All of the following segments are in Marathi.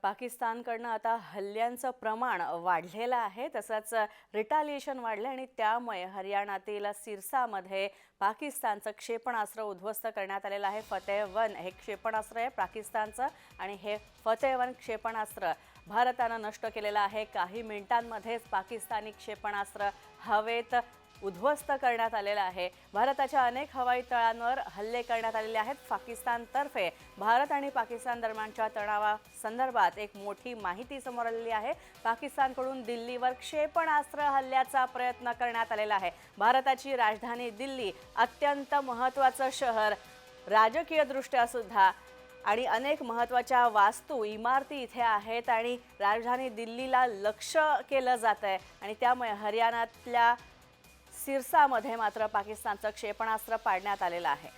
पाकिस्तानकडनं आता हल्ल्यांचं प्रमाण वाढलेलं आहे, तसंच रिटालिएशन वाढलं आणि त्यामुळे हरियाणातील सिरसामध्ये पाकिस्तानचं क्षेपणास्त्र उद्ध्वस्त करण्यात आलेलं आहे। फतेह-1 हे क्षेपणास्त्र आहे पाकिस्तानचं आणि हे फतेह-1 क्षेपणास्त्र भारतानं नष्ट केलेलं आहे। काही मिनिटांमध्येच पाकिस्तानी क्षेपणास्त्र हवेत उद्ध्वस्त करण्यात आलेला आहे। भारताच्या अनेक हवाई तळांवर हल्ले करण्यात आलेले आहेत। पाकिस्तानतर्फे भारत आणि पाकिस्तान दरम्यानच्या तणावासंदर्भात एक मोठी माहिती समोर आलेली आहे। पाकिस्तानकडून दिल्लीवर क्षेपणास्त्र हल्ल्याचा प्रयत्न करण्यात आलेला आहे। भारताची राजधानी दिल्ली अत्यंत महत्त्वाचं शहर, राजकीयदृष्ट्या सुद्धा आणि अनेक महत्त्वाच्या वास्तू इमारती इथे आहेत आणि राजधानी दिल्लीला लक्ष्य केलं जातंय आणि त्यामुळे हरियाणातल्या सिरसामध्ये मात्र पाकिस्तानचं क्षेपणास्त्र पाडण्यात आलेलं आहे।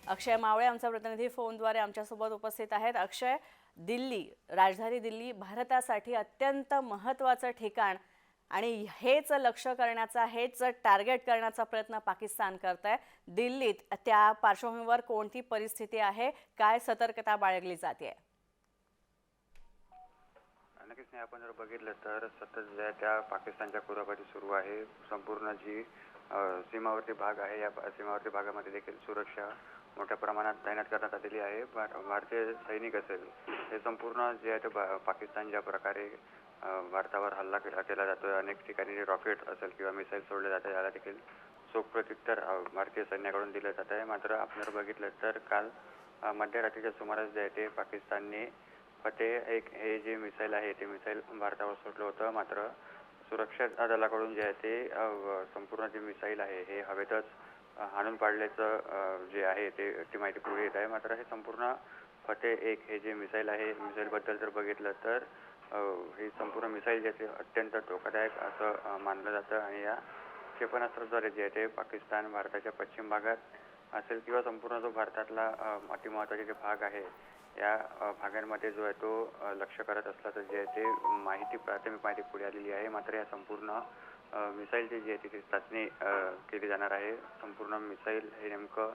अक्षय मावळे आमचा प्रतिनिधी फोनद्वारे आमच्यासोबत उपस्थित आहेत। अक्षय, दिल्ली, राजधानी दिल्ली भारतासाठी अत्यंत महत्त्वाचं ठिकाण आणि हेच लक्ष्य करण्याचा, हेच टार्गेट करण्याचा प्रयत्न पाकिस्तान करतंय। दिल्लीत त्या पार्श्वभूमीवर कोणती परिस्थिती आहे, काय सतर्कता बाळगली जाते? नक्कीच नाही, आपण जर बघितलं तर सतत ज्या त्या पाकिस्तानच्या कुरापती सुरू आहे। संपूर्ण जी सीमावर्ती भाग आहे, या सीमावर्ती भागामध्ये देखील सुरक्षा मोठ्या प्रमाणात तैनात करण्यात आलेली आहे। भारतीय सैनिक असेल, हे संपूर्ण जे आहे ते पाकिस्तान ज्या प्रकारे भारतावर हल्ला केला जातोय, अनेक ठिकाणी रॉकेट असेल किंवा मिसाईल सोडले जाते, याला देखील चोख प्रत्युत्तर भारतीय सैन्याकडून दिलं जात आहे। मात्र आपण जर बघितलं तर काल मध्यरात्रीच्या सुमारास जे आहे ते पाकिस्तानने फतेह-1 हे जे मिसाईल आहे ते मिसाईल भारतावर सोडलं होतं। मात्र सुरक्षा दलाकडून जे आहे ते संपूर्ण जे मिसाईल आहे हे हवेतच हाणून पाडल्याचं जे आहे ती माहिती पुढे येत आहे। मात्र हे संपूर्ण फतेह-1 हे जे मिसाईल आहे, मिसाईलबद्दल जर बघितलं तर ही संपूर्ण मिसाईल जे आहे अत्यंत धोकादायक असं मानलं जातं आणि या क्षेपणास्त्राद्वारे जे आहे ते पाकिस्तान भारताच्या पश्चिम भागात असेल किंवा संपूर्ण जो भारतातला अतिमहत्त्वाचे जे भाग आहे या भागांमध्ये जो आहे तो लक्ष्य करत असल्याचं जे आहे ते प्राथमिक माहिती पुढे आलेली आहे। मात्र या संपूर्ण मिसाईलची जी आहे तिची चाचणी केली जाणार आहे। संपूर्ण मिसाईल हे नेमकं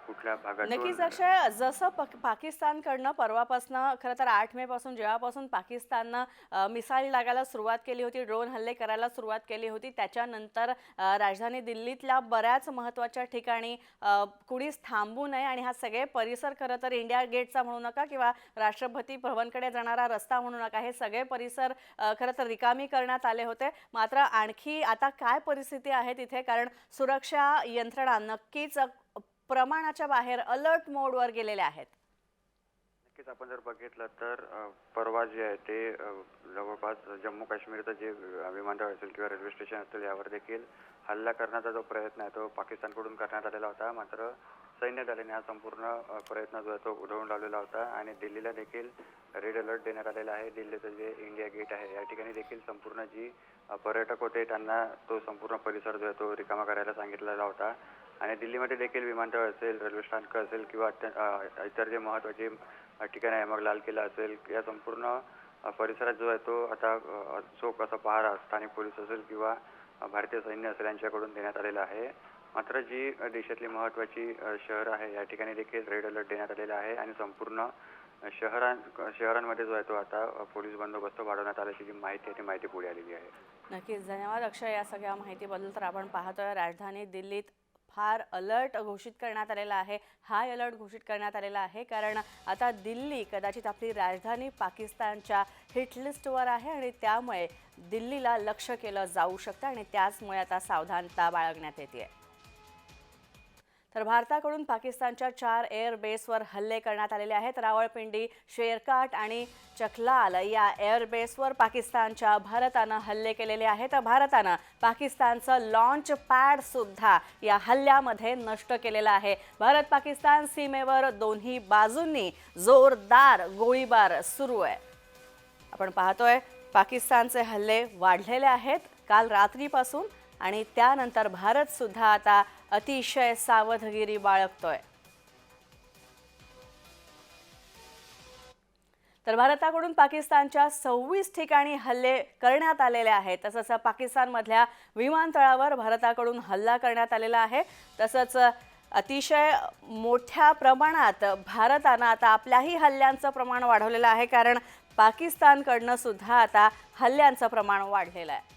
कुठल्या भागातून नक्कीच अक्षय, जसं पाकिस्तानकडनं परवापासनं खरं तर 8 मे पासून जेव्हापासून पाकिस्ताननं मिसाईल लागायला सुरुवात केली होती, ड्रोन हल्ले करायला सुरुवात केली होती, त्याच्यानंतर राजधानी दिल्लीतल्या बऱ्याच महत्त्वाच्या ठिकाणी कुणीच थांबू नये आणि हा सगळे परिसर खरं तर इंडिया गेटचा म्हणू नका किंवा राष्ट्रपती भवनकडे जाणारा रस्ता म्हणू नका, हे सगळे परिसर खरं तर रिकामी करण्यात आले होते। मात्र आणखी आता काय परिस्थिती आहे तिथे, कारण सुरक्षा यंत्रणा नक्कीच प्रमाणाच्या बाहेर अलर्ट मोडवर गेलेले आहेत? नक्कीच आपण जर बघितलं तर परवा जे आहे ते जवळपास जम्मू काश्मीरचं जे विमानतळ असेल किंवा रेल्वे स्टेशन असेल यावर देखील हल्ला करण्याचा जो प्रयत्न आहे तो पाकिस्तानकडून करण्यात आलेला होता। मात्र सैन्य दलाने हा संपूर्ण प्रयत्न जो आहे तो उधळून लावलेला होता आणि दिल्लीला देखील रेड अलर्ट देण्यात आलेला आहे। दिल्लीचं जे इंडिया गेट आहे या ठिकाणी देखील संपूर्ण जी पर्यटक होते त्यांना तो संपूर्ण परिसर जो आहे तो रिकामा करायला सांगितलेला होता आणि दिल्लीमध्ये देखील विमानतळ असेल, रेल्वे स्थानक असेल किंवा इतर जे महत्त्वाचे ठिकाण आहे, मग लाल किल्ला असेल, या संपूर्ण परिसरात जो आहे तो आता चोख असा पहारा स्थानिक पोलीस असेल किंवा भारतीय सैन्य असेल यांच्याकडून देण्यात आलेला आहे। मात्र जी देशातली महत्त्वाची शहर आहे या ठिकाणी देखील रेड अलर्ट देण्यात आलेला आहे आणि संपूर्ण शहरांमध्ये जो आहे तो आता पोलीस बंदोबस्त वाढवण्यात आल्याची जी माहिती आहे ती माहिती पुढे आलेली आहे। नक्कीच धन्यवाद अक्षय या सगळ्या माहितीबद्दल। तर आपण पाहतोय राजधानी दिल्लीत फार अलर्ट घोषित करण्यात आलेला आहे, हाय अलर्ट घोषित करण्यात आलेला आहे, कारण आता दिल्ली कदाचित आपली राजधानी पाकिस्तानच्या हिट लिस्टवर आहे आणि त्यामुळे दिल्लीला लक्ष्य केलं जाऊ शकतं आणि त्याचमुळे आता सावधानता बाळगण्यात येते। तर भारताकडून पाकिस्तानच्या 4 एअरबेसवर हल्ले करण्यात आलेले आहेत। रावळपिंडी, शेरकाट आणि चखलाल या एअरबेसवर पाकिस्तानच्या भारतानं हल्ले केलेले आहेत। भारतानं पाकिस्तानचं लॉन्च पॅड सुद्धा या हल्ल्यामध्ये नष्ट केलेलं आहे। भारत पाकिस्तान सीमेवर दोन्ही बाजूंनी जोरदार गोळीबार सुरू आहे। आपण पाहतोय पाकिस्तानचे हल्ले वाढलेले आहेत काल रात्रीपासून आणि त्यानंतर भारत सुद्धा आता अतिशय सावधगिरी बाळगतोय। तर भारताकडून पाकिस्तानच्या 26 ठिकाणी हल्ले करण्यात आलेले आहेत। तसंच पाकिस्तानमधल्या विमानतळावर भारताकडून हल्ला करण्यात आलेला आहे। तसंच अतिशय मोठ्या प्रमाणात भारतानं आता आपल्याही हल्ल्यांचं प्रमाण वाढवलेलं आहे, कारण पाकिस्तानकडनं सुद्धा आता हल्ल्यांचं प्रमाण वाढलेलं आहे.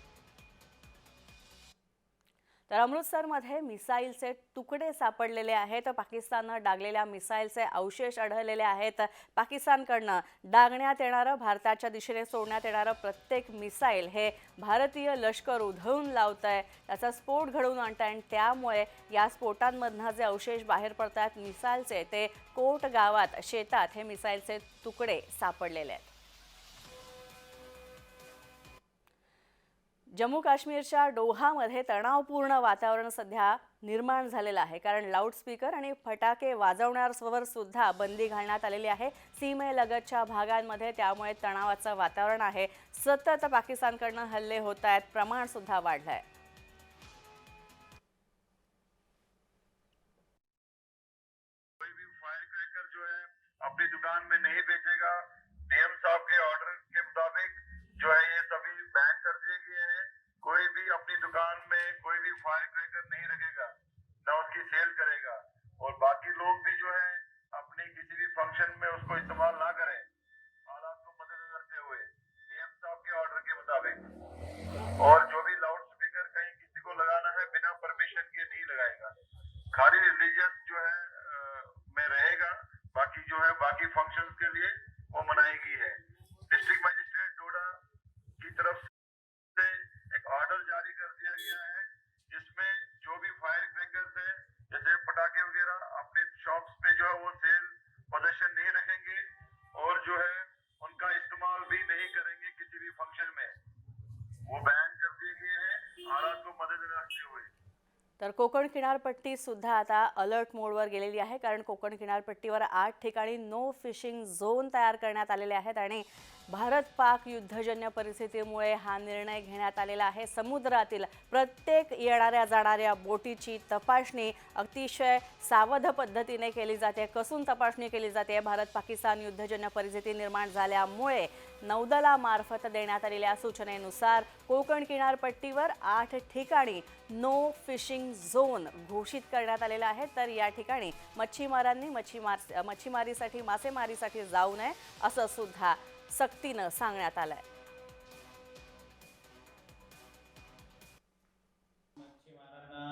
तर अमृतसरमध्ये मिसाईलचे तुकडे सापडलेले आहेत. पाकिस्ताननं डागलेल्या मिसाईलचे अवशेष आढळलेले आहेत. पाकिस्तानकडनं डागण्यात येणारं, भारताच्या दिशेने सोडण्यात येणारं प्रत्येक मिसाईल हे भारतीय लष्कर उधळून लावतंय, त्याचा स्फोट घडवून आणतंय आणि त्यामुळे या स्फोटांमधनं जे अवशेष बाहेर पडतात मिसाईलचे, ते कोट गावात शेतात हे मिसाईलचे तुकडे सापडलेले आहेत. जम्मू काश्मीरच्या डोहामध्ये तणावपूर्ण वातावरण सध्या निर्माण झालेलं आहे, कारण लाऊडस्पीकर आणि फटाके वाजवण्यावर सुद्धा बंदी घालण्यात आलेली आहे सीमेलगतच्या भागांमध्ये. त्यामुळे तणावाचं वातावरण आहे. सतत पाकिस्तानकडनं हल्ले होत आहेत, प्रमाण सुद्धा वाढलं आहे. अपनी दुकान में नहीं बेचेगा। डीएम साहब के ऑर्डर के मुताबिक जो है ये सभी बैन कर दिए गए हैं। कोई भी अपनी दुकान में कोई भी फायर क्रैकर नहीं रखेगा, ना उसकी सेल करेगा, और बाकी लोग भी जो है अपने किसी भी फंक्शन में उसको इस्तेमाल ना करें, हालात को मद्देनजर रखते हुए डीएम साहब के ऑर्डर के मुताबिक। और जो भी लाउड स्पीकर कहीं किसी को लगाना है बिना परमिशन के नहीं लगाएगा, खाली रिलीजियस जो है में रहेगा, बाकी जो है बाकी फंक्शंस के लिए वो मनाई गई है। डिस्ट्रिक्ट मजिस्ट्रेट डोडा की तरफ से एक ऑर्डर जारी कर दिया गया है, जिसमें जो भी फायर क्रैकर्स है जैसे पटाखे वगैरह अपने शॉप्स पे जो है वो सेल पोजीशन नहीं रखेंगे, और जो है उनका इस्तेमाल भी नहीं करेंगे किसी भी फंक्शन में, वो बैन कर दिए गए हैं हालात को मद्देनजर रखते हुए। तर कोकण किनारपट्टी सुद्धा आता अलर्ट मोडवर गेलेली आहे, कारण कोकण किनारपट्टीवर 8 ठिकाणी नो फिशिंग झोन तयार करण्यात आलेले आहेत आणि भारत पाक युद्धजन्य परिस्थितीमुळे हा निर्णय घेण्यात आलेला आहे. समुद्रातील प्रत्येक येणाऱ्या जाणाऱ्या बोटीची तपासणी अतिशय सावध पद्धतीने केली जाते, कसून तपासणी केली जाते. भारत पाकिस्तान युद्धजन्य परिस्थिती निर्माण झाल्यामुळे नौदलामार्फत देण्यात आलेल्या सूचनेनुसार कोकण किनारपट्टीवर 8 ठिकाणी नो फिशिंग झोन घोषित करण्यात आलेला आहे. तर या ठिकाणी मच्छीमारांनी मच्छीमारीसाठी मासेमारीसाठी जाऊ नये असं सुद्धा सक्तीनं सांगण्यात आलंय. मच्छीमारांना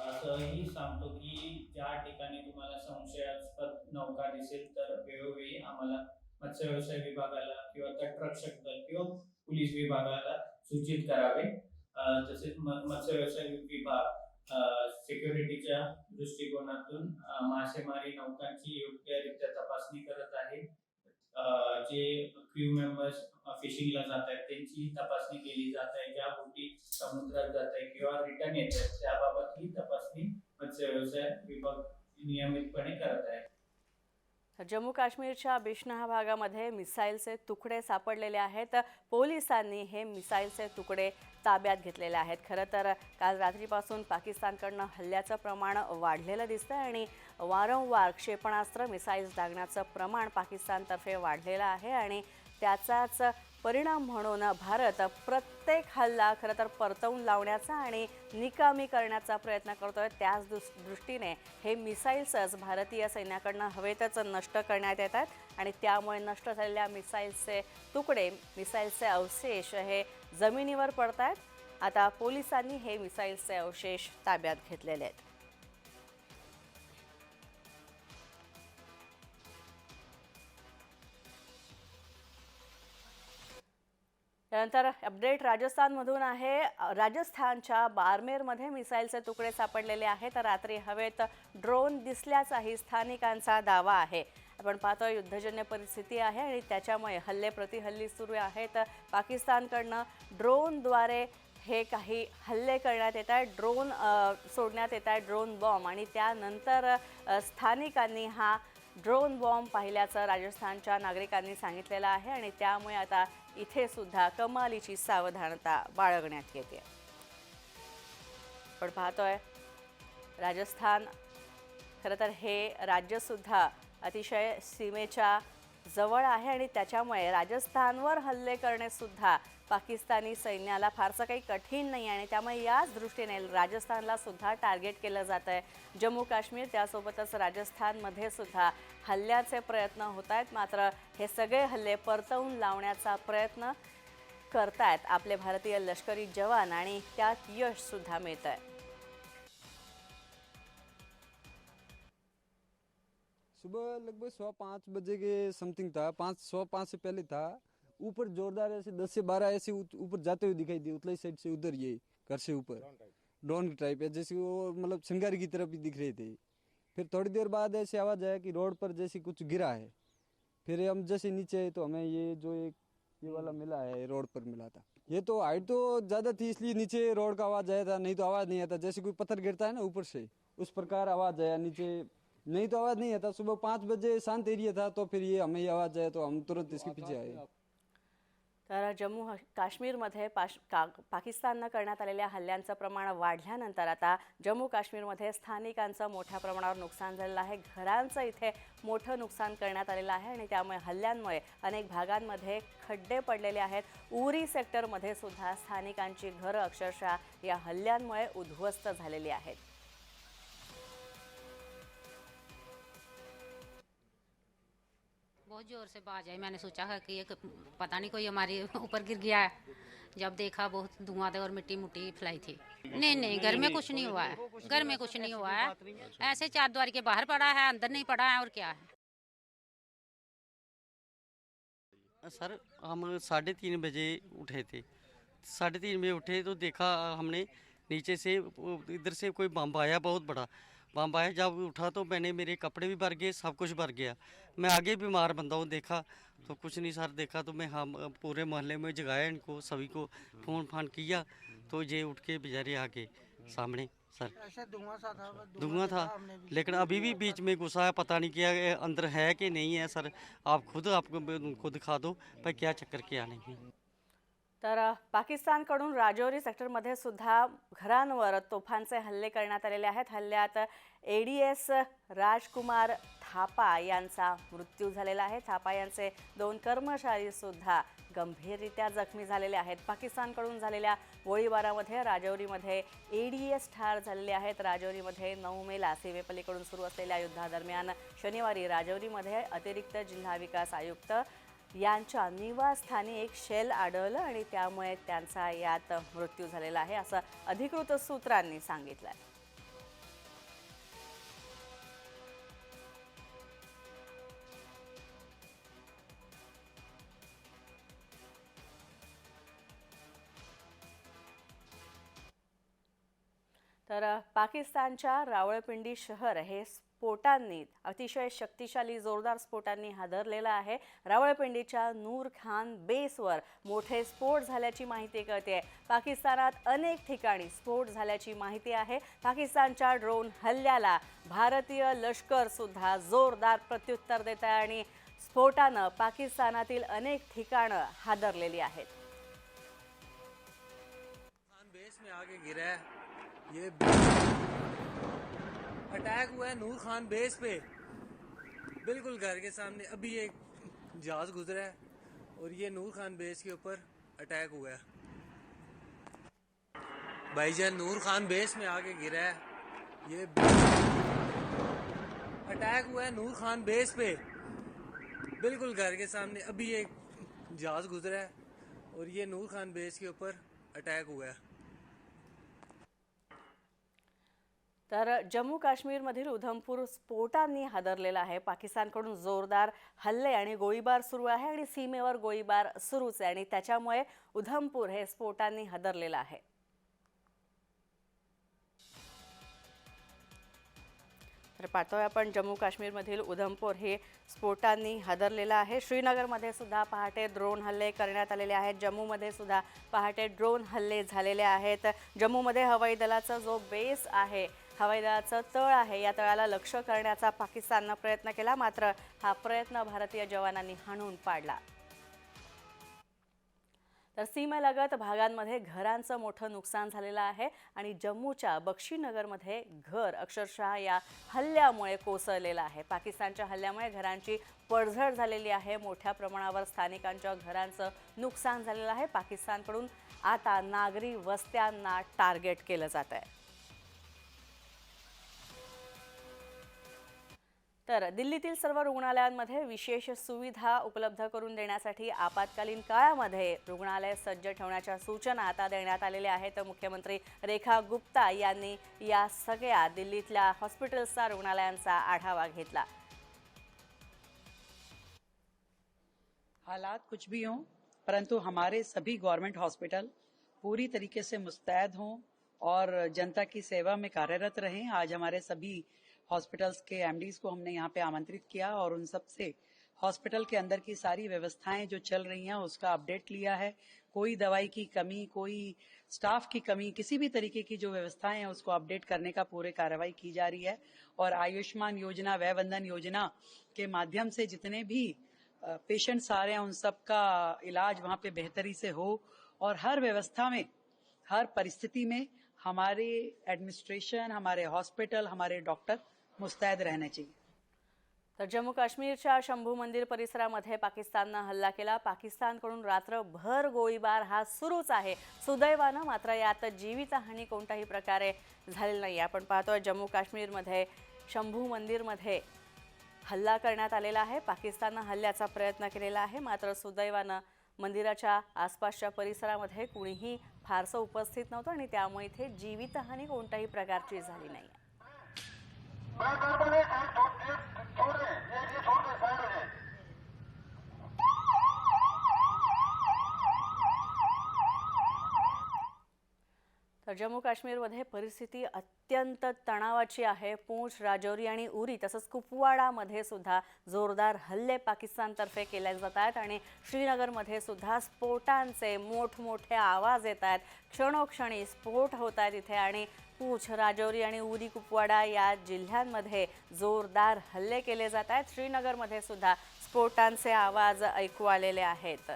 असंही सांगतो की ज्या ठिकाणी तुम्हाला संशयास्पद नौका दिसेल तर वेळोवेळी आम्हाला मत्स्य व्यवसाय विभागाला किंवा तटरक्षक दल किंवा पोलीस विभागाला सूचित करावे. तसेच मत्स्य व्यवसाय विभाग सिक्युरिटीच्या दृष्टिकोनातून मासेमारी नौकांची योग्यरित्या तपासणी करत आहे. जे क्रू मेंबर्स फिशिंगला जात आहेत त्यांची तपासणी केली जात आहे. ज्या बोटी समुद्रात जात आहे किंवा रिटर्न येत आहेत त्याबाबत ही तपासणी मत्स्य व्यवसाय विभाग नियमितपणे करत आहे. जम्मू काश्मीरच्या बिश्नाह भागामध्ये मिसाईलचे तुकडे सापडलेले आहेत. पोलिसांनी हे मिसाईलचे तुकडे ताब्यात घेतलेले आहेत. खरं तर काल रात्रीपासून पाकिस्तानकडनं हल्ल्याचं प्रमाण वाढलेलं दिसतंय आणि वारंवार क्षेपणास्त्र मिसाईल्स डागण्याचं प्रमाण पाकिस्तानतर्फे वाढलेलं आहे आणि त्याचाच परिणाम म्हणून भारत प्रत्येक हल्ला खरं तर परतवून लावण्याचा आणि निकामी करण्याचा प्रयत्न करतोय. त्याच दृष्टीने हे मिसाईल्सच भारतीय सैन्याकडनं हवेतच नष्ट करण्यात येतात आणि त्यामुळे नष्ट झालेल्या मिसाईल्सचे तुकडे, मिसाईल्सचे अवशेष हे जमिनीवर पडत आहेत. आता पोलिसांनी हे मिसाईल्सचे अवशेष ताब्यात घेतलेले आहेत. त्यानंतर अपडेट राजस्थानमधून आहे. राजस्थानच्या बारमेरमध्ये मिसाईलचे तुकडे सापडलेले आहेत. रात्री हवेत ड्रोन दिसल्याचाही स्थानिकांचा दावा आहे. आपण पाहतो युद्धजन्य परिस्थिती आहे आणि त्याच्यामुळे हल्ले प्रतिहल्ले सुरू आहेत. पाकिस्तानकडनं ड्रोनद्वारे हे काही हल्ले करण्यात येत आहेत. ड्रोन सोडण्यात येत आहेत, ड्रोन बॉम्ब, आणि त्यानंतर स्थानिकांनी हा ड्रोन बॉम्ब पाहिल्याचं राजस्थानच्या नागरिकांनी सांगितलेलं आहे आणि त्यामुळे आता इथे सुद्धा कमालीची सावधानता बाळगण्यात येते. पण पाहतोय राजस्थान खरं तर हे राज्य सुद्धा अतिशय सीमेच्या जवळ आहे आणि त्याच्यामुळे राजस्थानवर हल्ले करणे सुद्धा पाकिस्तानी सैन्याला फारसं काही कठीण नाही आणि त्यामुळे याच दृष्टीने राजस्थानला सुद्धा टार्गेट केलं जात आहे. जम्मू काश्मीर त्यासोबतच राजस्थानमध्ये सुद्धा हल्ल्याचे प्रयत्न होत आहेत. मात्र हे सगळे हल्ले परतवून लावण्याचा प्रयत्न करतायत आपले भारतीय लष्करी जवान आणि त्यात यश सुद्धा मिळत आहे. सुबह लगभग 5:15 के समथिंग था, 5:05 से पहले था. ऊपर जोरदार ऐसे 10 से 12 ऐसे ऊपर जाते हुए दिखाई दिए, उतलाई साइड से उधर, ये घर से ऊपर ड्रोन टाइप है, जैसे वो मतलब सिंगारी की तरफ ही दिख रहे थे. फिर थोड़ी देर बाद ऐसे आवाज आया कि रोड पर जैसे कुछ गिरा है. फिर हम जैसे नीचे आए तो हमें ये जो एक ये वाला मिला है, रोड पर मिला था. ये तो हाइट तो ज्यादा थी इसलिए नीचे रोड का आवाज आया था, नहीं तो आवाज नहीं आता. जैसे कोई पत्थर गिरता है ना ऊपर से, उस प्रकार आवाज आया नीचे, नहीं तो आवाज नहीं आता. सुबह 5 बजे शांत एरिया था, तो फिर ये हमें ये आवाज आया तो हम तुरंत इसके पीछे आए. तर जम्मू काश्मीरमध्ये पाकिस्ताननं करण्यात आलेल्या हल्ल्यांचं प्रमाण वाढल्यानंतर आता जम्मू काश्मीरमध्ये स्थानिकांचं मोठ्या प्रमाणावर नुकसान झालेलं आहे. घरांचं इथे मोठं नुकसान करण्यात आलेलं आहे आणि त्यामुळे हल्ल्यांमुळे अनेक भागांमध्ये खड्डे पडलेले आहेत. उरी सेक्टरमध्ये सुद्धा स्थानिकांची घरं अक्षरशः या हल्ल्यांमुळे उद्ध्वस्त झालेली आहेत. बहुत जोर से बाज आई, मैंने सोचा है कि ये पता नहीं कोई हमारे ऊपर गिर गया है. जब देखा बहुत धुआं था और मिट्टी मुट्टी फैलाई थी. नहीं, घर में कुछ नहीं हुआ है, घर में कुछ नहीं हुआ है. ऐसे चार द्वार के बाहर पड़ा है, अंदर नहीं पड़ा है. और क्या है सर, हम 3:30 बजे उठे थे. 3:30 बजे उठे तो देखा हमने नीचे से इधर से कोई बम आया, बहुत बड़ा बम आया. जब उठा तो मैंने, मेरे कपड़े भी भर गए, सब कुछ भर गया. मैं आगे बीमार बंदा हूँ, देखा तो कुछ नहीं सर. देखा तो मैं हम पूरे मोहल्ले में जगाया इनको, सभी को फ़ोन फान किया तो ये उठ के बेचारे आ गए सामने सर. ऐसा धुआं था, लेकिन अभी भी बीच में घुसा है, पता नहीं क्या अंदर है कि नहीं है सर. आप खुद दिखा दो पर क्या चक्कर क्या नहीं. तर पाकिस्तानकडून राजौरी सेक्टरमध्ये सुद्धा घरांवर तोफांचे हल्ले करण्यात आलेले आहेत. हल्ल्यात ADS राजकुमार थापा यांचा मृत्यू झालेला आहे. थापा यांचे 2 कर्मचारी सुद्धा गंभीररित्या जखमी झालेले आहेत. पाकिस्तानकडून झालेल्या गोळीबारामध्ये राजौरीमध्ये ADS ठार झालेले आहेत. राजौरीमध्ये 9 मेला सीमेपलीकडून सुरू असलेल्या युद्धादरम्यान शनिवारी राजौरीमध्ये अतिरिक्त जिल्हा विकास आयुक्त यांच्या निवासस्थानी एक शेल आढळलं आणि त्यामुळे त्यांचा यात मृत्यू झालेला आहे, असं अधिकृत सूत्रांनी सांगितलं. तर पाकिस्तानच्या रावळपिंडी शहर हे स्फोटांनी, अतिशय शक्तिशाली जोरदार स्फोटांनी हादरलेलं आहे. रावळपिंडीच्या नूर खान बेसवर मोठे स्फोट झाल्याची माहिती कळते. पाकिस्तानात अनेक ठिकाणी स्फोट झाल्याची माहिती आहे. पाकिस्तानच्या ड्रोन हल्ल्याला भारतीय लष्कर सुद्धा जोरदार प्रत्युत्तर देत आहे आणि स्फोटानं पाकिस्तानातील अनेक ठिकाणं हादरलेली आहेत. बेस में आगे गिरा है, ये अटैक हुआ है नूर खान बेस पे, बिल्कुल घर के सामने. अभी एक जहाज गुजरा है और ये नूर खान बेस के ऊपर अटैक हुआ है. भाईजान नूर खान बेस में आगे गिरा है, ये अटैक हुआ है नूर खान बेस पे, बिल्कुल घर के सामने. अभी एक जहाज गुजरा है और ये नूर खान बेस के ऊपर अटैक हुआ है. तर जम्मू काश्मीरमधील उधमपूर स्फोटांनी हादरलेला आहे. पाकिस्तानकडून जोरदार हल्ले आणि गोळीबार सुरू आहे आणि सीमेवर गोळीबार सुरूच आहे आणि त्याच्यामुळे उधमपूर हे स्फोटांनी हादरलेलं आहे. तर पाहतोय आपण जम्मू काश्मीरमधील उधमपूर हे स्फोटांनी हादरलेलं आहे. श्रीनगरमध्ये सुद्धा पहाटे ड्रोन हल्ले करण्यात आलेले आहेत. जम्मूमध्ये सुद्धा पहाटे ड्रोन हल्ले झालेले आहेत. जम्मूमध्ये हवाई दलाचा जो बेस आहे, हवाई दलाचं तळ आहे, या तळाला लक्ष्य करण्याचा पाकिस्ताननं प्रयत्न केला, मात्र हा प्रयत्न भारतीय जवानांनी हाणून पाडला. तर सीमेलगत भागांमध्ये घरांचं मोठं नुकसान झालेलं आहे आणि जम्मूच्या बक्षीनगरमध्ये घर अक्षरशः या हल्ल्यामुळे कोसळलेलं आहे. पाकिस्तानच्या हल्ल्यामुळे घरांची पडझड झालेली आहे. मोठ्या प्रमाणावर स्थानिकांच्या घरांचं नुकसान झालेलं आहे. पाकिस्तानकडून आता नागरी वस्त्यांना टार्गेट केलं जात आहे. तर दिल्लीतील सर्व रुग्णालयांमध्ये विशेष सुविधा उपलब्ध करून देण्यासाठी आपत्कालीन काळामध्ये रुग्णालय सज्ज ठेवण्याच्या सूचना आता देण्यात आलेल्या आहेत. मुख्यमंत्री रेखा गुप्ता यांनी या सगळ्या दिल्लीतल्या हॉस्पिटल्सचा रुग्णालयांचा आढावा घेतला. हालात कुछ भी हों, परंतु हमारे सभी गवर्नमेंट हॉस्पिटल पूरी तरीके से मुस्तैद हों और जनता की सेवा में कार्यरत रहें. आज हमारे सभी हॉस्पिटल्स के एमडीज को हमने यहाँ पे आमंत्रित किया और उन सब से हॉस्पिटल के अंदर की सारी व्यवस्थाएं जो चल रही हैं उसका अपडेट लिया है. कोई दवाई की कमी, कोई स्टाफ की कमी, किसी भी तरीके की जो व्यवस्थाएं हैं उसको अपडेट करने का पूरे कार्रवाई की जा रही है. और आयुष्मान योजना, वय वंदन योजना के माध्यम से जितने भी पेशेंट्स आ रहे हैं उन सब का इलाज वहाँ पे बेहतरी से हो और हर व्यवस्था में, हर परिस्थिति में हमारे एडमिनिस्ट्रेशन, हमारे हॉस्पिटल, हमारे डॉक्टर मुस्तैद रहने चाहिए. तर जम्मू काश्मीरच्या शंभू मंदिर परिसरामध्ये पाकिस्ताननं हल्ला केला. पाकिस्तानकडून रात्रभर गोळीबार हा सुरूच आहे. सुदैवानं मात्र यात जीवितहानी कोणत्याही प्रकारे झालेली नाही. आपण पाहतोय जम्मू काश्मीरमध्ये शंभू मंदिरमध्ये हल्ला करण्यात आलेला आहे. पाकिस्ताननं हल्ल्याचा प्रयत्न केलेला आहे, मात्र सुदैवानं मंदिराच्या आसपासच्या परिसरामध्ये कुणीही फारसं उपस्थित नव्हतं आणि त्यामुळे इथे जीवितहानी कोणत्याही प्रकारची झाली नाही. तर जम्मू काश्मीरमध्ये परिस्थिती अत्यंत तणावाची आहे. पूंछ, राजौरी आणि उरी तसंच कुपवाडामध्ये सुद्धा जोरदार हल्ले पाकिस्तानतर्फे केले जात आहेत आणि श्रीनगरमध्ये सुद्धा स्फोटांचे मोठमोठे आवाज येत आहेत. क्षणोक्षणी स्फोट होत आहेत इथे आणि पूंछ, राजौरी आणि उरी कुपवाडा या जिल्ह्यांमध्ये जोरदार हल्ले केले जात आहेत. श्रीनगरमध्ये सुद्धा स्फोटांचे आवाज ऐकू आलेले आहेत.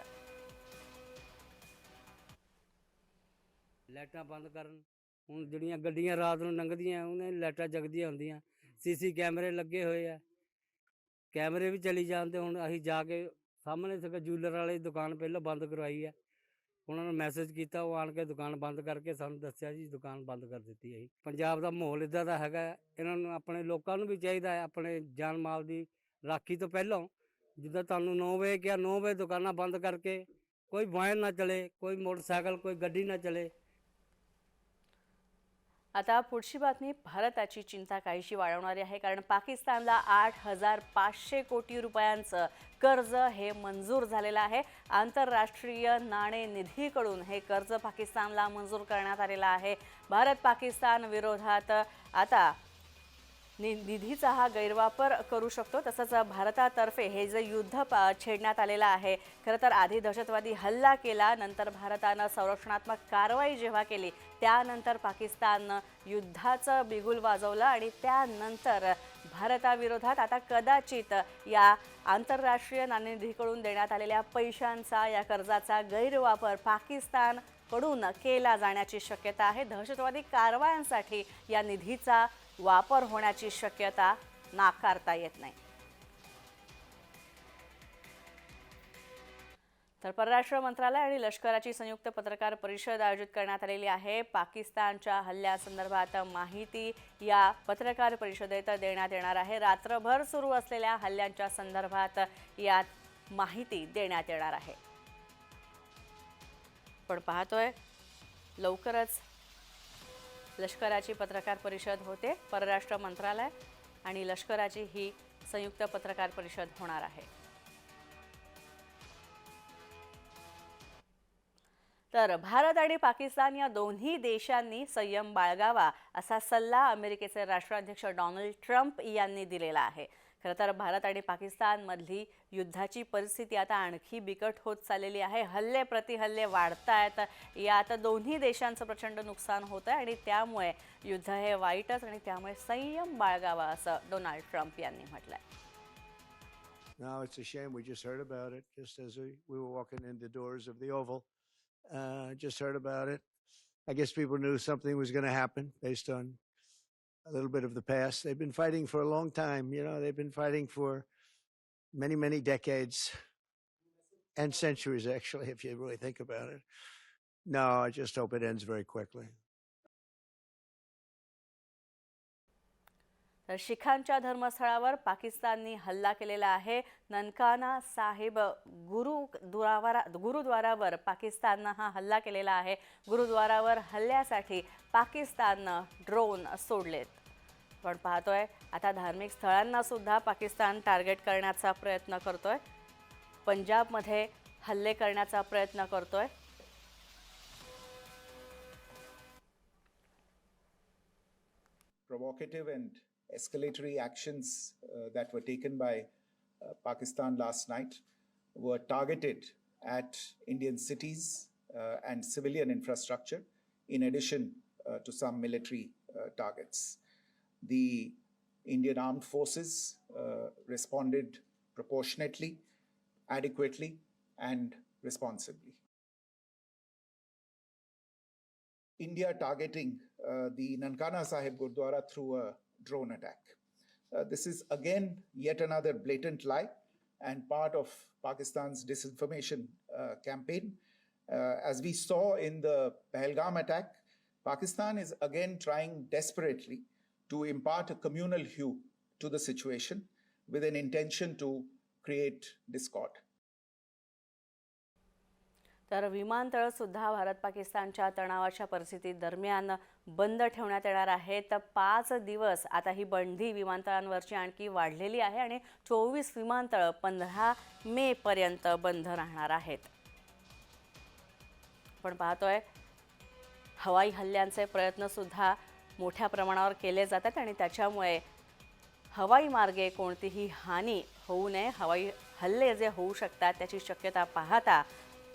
लाइटां बंद करन, हुण जिहड़ियां गड्डियां रात नूं लंघदियां उन्हें लाइटां जगदियां हुंदियां. सीसी कैमरे लगे होए आ, कैमरे भी चली जान ते हुण असीं जाके सामने सक जूलर वाली दुकान पहलों बंद करवाई है. उन्होंने मैसेज किया, वो आन के दुकान बंद करके सानूं दस्सिया जी दुकान बंद कर दी है. पंजाब का माहौल इदां दा हैगा, इन्हां नूं अपने लोकां नूं भी चाहिदा है अपने जान माल की राखी तो पहलों जिद्दां तुहानूं 9 बजे क्या 9 बजे दुकानां बंद करके कोई वाहन ना चले, कोई मोटरसाइकिल, कोई गड्डी ना चले. आता पुढची बातमी भारताची चिंता काहीशी वाढवणारी आहे, कारण पाकिस्तानला 8,500 कोटी रुपयांचं कर्ज हे मंजूर झालेलं आहे. आंतरराष्ट्रीय नाणेनिधीकडून हे कर्ज पाकिस्तानला मंजूर करण्यात आलेलं आहे. भारत पाकिस्तान विरोधात आता निधीचा हा गैरवापर करू शकतो. तसंच भारतातर्फे हे जे युद्ध छेडण्यात आलेलं आहे, खरं तर आधी दहशतवादी हल्ला केला, नंतर भारतानं संरक्षणात्मक कारवाई जेव्हा केली त्यानंतर पाकिस्ताननं युद्धाचं बिगुल वाजवलं आणि त्यानंतर भारताविरोधात आता कदाचित या आंतरराष्ट्रीय नाणेनिधीकडून देण्यात आलेल्या पैशांचा, या कर्जाचा गैरवापर पाकिस्तानकडून केला जाण्याची शक्यता आहे. दहशतवादी कारवायांसाठी या निधीचा वापर होण्याची शक्यता नाकारता येत नाही. तर परराष्ट्र मंत्रालय आणि लष्कराची संयुक्त पत्रकार परिषद आयोजित करण्यात आलेली आहे. पाकिस्तानच्या हल्ल्यासंदर्भात माहिती या पत्रकार परिषदेत देण्यात येणार आहे. रात्रभर सुरू असलेल्या हल्ल्यांच्या संदर्भात यात माहिती देण्यात येणार आहे. पण पाहतोय लवकरच लष्कराची पत्रकार परिषद होते. परराष्ट्र मंत्रालय आणि लष्कराची ही संयुक्त पत्रकार परिषद होणार आहे. तर भारत आणि पाकिस्तान या दोन्ही देशांनी संयम बाळगावा असा सल्ला अमेरिकेचे राष्ट्राध्यक्ष डोनाल्ड ट्रम्प यांनी दिलेला आहे. खरं तर भारत आणि पाकिस्तानमधली युद्धाची परिस्थिती आता आणखी बिकट होत चाललेली आहे. हल्ले प्रतिहल्ले वाढत आहेत. यात दोन्ही देशांचं प्रचंड नुकसान होतं आहे आणि त्यामुळे युद्ध हे वाईटच आणि त्यामुळे संयम बाळगावा असं डोनाल्ड ट्रम्प यांनी म्हटलंय. No, it's a shame. We just heard about it just as we were walking in the doors of the Oval. Just heard about it. I guess people knew something was going to happen based on a little bit of the past. They've been fighting for a long time. They've been fighting for many, many decades and centuries, actually, if you really think about it. No, I just hope it ends very quickly. तर शिखांच्या धर्मस्थळावर पाकिस्ताननी हल्ला केलेला आहे. ननकाना साहिब गुरुद्वारावर पाकिस्ताननं हा हल्ला केलेला आहे. गुरुद्वारावर हल्ल्यासाठी पाकिस्ताननं ड्रोन सोडलेत. पण पाहतोय आता धार्मिक स्थळांना सुद्धा पाकिस्तान टार्गेट करण्याचा प्रयत्न करतोय. पंजाबमध्ये हल्ले करण्याचा प्रयत्न करतोय. Provocative and escalatory actions that were taken by Pakistan last night were targeted at Indian cities and civilian infrastructure, in addition to some military targets. The Indian armed forces responded proportionately, adequately, and responsibly. India targeting the Nankana Sahib Gurdwara through a drone attack. This is again yet another blatant lie and part of Pakistan's disinformation campaign. As we saw in the Pahalgam attack, Pakistan is again trying desperately to impart a communal hue to the situation with an intention to create discord. तर विमानतळ सुद्धा भारत पाकिस्तानच्या तणावाच्या परिस्थिती दरम्यान बंद ठेवण्यात येणार आहे. तर 5 दिवस आता ही बंदी विमानतळांवरची आणखी वाढलेली आहे आणि 24 विमानतळ 15 मे पर्यंत बंद राहणार आहेत. पण पाहतोय हवाई हल्ल्यांचे प्रयत्न सुद्धा मोठ्या प्रमाणावर केले जातात आणि त्याच्यामुळे हवाई मार्गे कोणतीही हानी होऊ नये, हवाई हल्ले जे होऊ शकतात त्याची शक्यता पाहता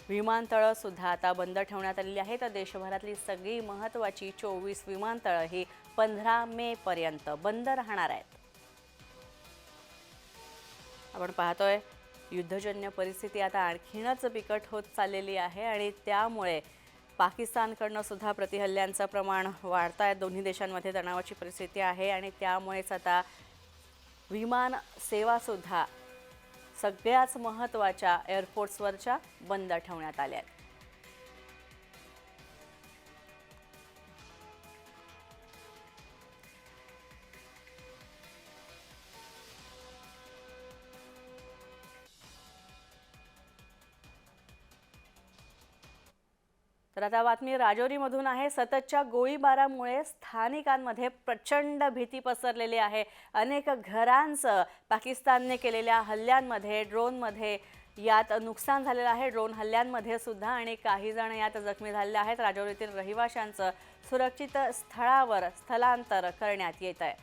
विमानतळं सुद्धा आता बंद ठेवण्यात आलेली आहेत. तर देशभरातली सगळी महत्त्वाची 24 विमानतळं ही 15 मे पर्यंत बंद राहणार आहेत. आपण पाहतोय युद्धजन्य परिस्थिती आता आणखीनच बिकट होत चाललेली आहे आणि त्यामुळे पाकिस्तानकडनं सुद्धा प्रतिहल्ल्यांचं प्रमाण वाढत आहे. दोन्ही देशांमध्ये तणावाची परिस्थिती आहे आणि त्यामुळेच आता विमान सेवा सुद्धा सगळ्याच महत्त्वाच्या एअरपोर्ट्सवरच्या बंद ठेवण्यात आल्या आहेत. तर आता बातमी राजौरीमधून आहे. सततच्या गोळीबारामुळे स्थानिकांमध्ये प्रचंड भीती पसरलेली आहे. अनेक घरांचं पाकिस्तानने केलेल्या हल्ल्यांमध्ये ड्रोनमध्ये यात नुकसान झालेलं आहे. ड्रोन हल्ल्यांमध्ये सुद्धा आणि काही जण यात जखमी झालेले आहेत. राजौरीतील रहिवाशांचं सुरक्षित स्थळावर स्थलांतर करण्यात येत आहे.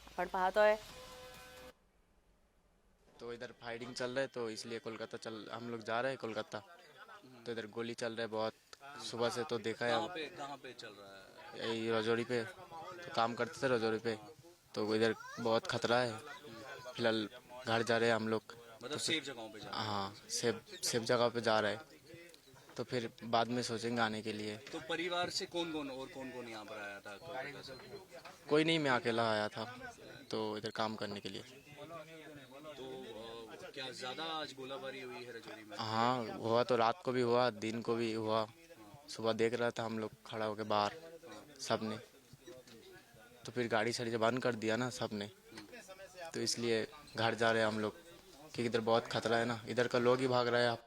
आपण पाहतोय तो इधर फाइटिंग चल रहा है तो इसलिए कोलकाता हम लोग जा रहे हैं कोलकाता. तो इधर गोली चल रहा है बहुत सुबह से. तो देखा है कहाँ पे चल रहा है? यही रजौरी पे. तो काम करते थे रजौरी पे. तो इधर बहुत खतरा है. फिलहाल घर जा रहे हैं हम लोग. मतलब सेफ जगहों पे जा रहे हैं? हाँ, सेफ जगह पे जा रहे हैं. तो फिर बाद में सोचेंगे आने के लिए. तो परिवार से कौन कौन यहाँ पर आया था? कोई नहीं, मैं अकेला आया था तो इधर काम करने के लिए. तो क्या ज्यादा आज गोलाबारी हुई है रजौरी में? हाँ हुआ, तो रात को भी हुआ, दिन को भी हुआ. सुबह देख रहा था हम लोग खड़ा होकर बाहर सब ने. तो फिर गाड़ी साड़ी बंद कर दिया ना सब ने. तो इसलिए घर जा रहे हैं हम लोग क्योंकि इधर बहुत खतरा है ना. इधर का लोग ही भाग रहे हैं.